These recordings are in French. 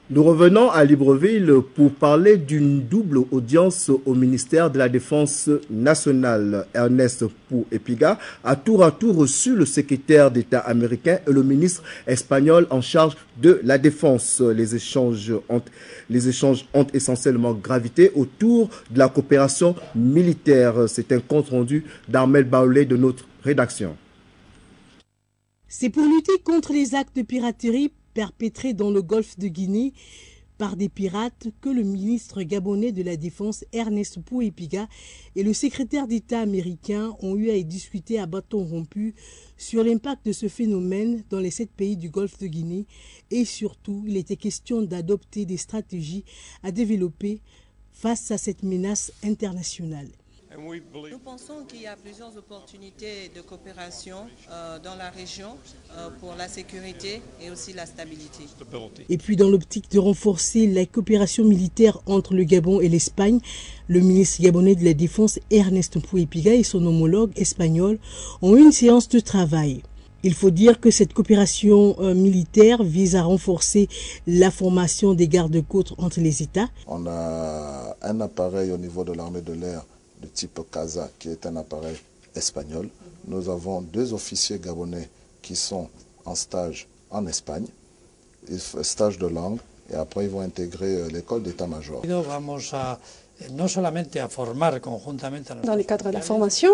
Nous revenons à Libreville pour parler d'une double audience au ministère de la Défense nationale. Ernest Pou-Epiga a tour à tour reçu le secrétaire d'État américain et le ministre espagnol en charge de la Défense. Les échanges ont essentiellement gravité autour de la coopération militaire. C'est un compte rendu d'Armel Baoulé de notre rédaction. C'est pour lutter contre les actes de piraterie perpétrés dans le golfe de Guinée par des pirates que le ministre gabonais de la Défense Ernest Pou-Epiga et le secrétaire d'État américain ont eu à y discuter à bâton rompu sur l'impact de ce phénomène dans les 7 pays du golfe de Guinée et surtout il était question d'adopter des stratégies à développer face à cette menace internationale. Nous pensons qu'il y a plusieurs opportunités de coopération dans la région pour la sécurité et aussi la stabilité. Et puis dans l'optique de renforcer la coopération militaire entre le Gabon et l'Espagne, le ministre gabonais de la Défense Ernest Pou-Epiga et son homologue espagnol ont eu une séance de travail. Il faut dire que cette coopération militaire vise à renforcer la formation des gardes-côtes entre les États. On a un appareil au niveau de l'armée de l'air de type CASA, qui est un appareil espagnol. Nous avons 2 officiers gabonais qui sont en stage en Espagne, stage de langue, et après ils vont intégrer l'école d'état-major. Dans le cadre de la formation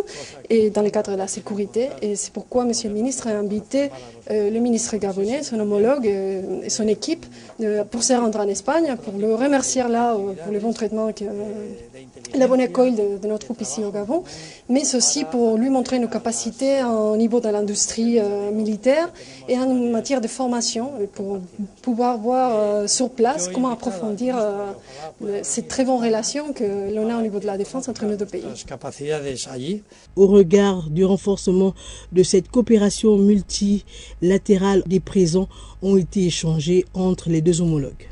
et dans le cadre de la sécurité. Et c'est pourquoi M. le ministre a invité le ministre gabonais, son homologue et son équipe pour se rendre en Espagne, pour le remercier là pour le bon traitement, la bonne accueil de notre troupe ici au Gabon, mais aussi pour lui montrer nos capacités au niveau de l'industrie militaire et en matière de formation, pour pouvoir voir sur place comment approfondir ces très bonnes relations que l'on a au niveau de la défense entre nos 2 pays. Au regard du renforcement de cette coopération multilatérale, des présents ont été échangés entre les 2 homologues.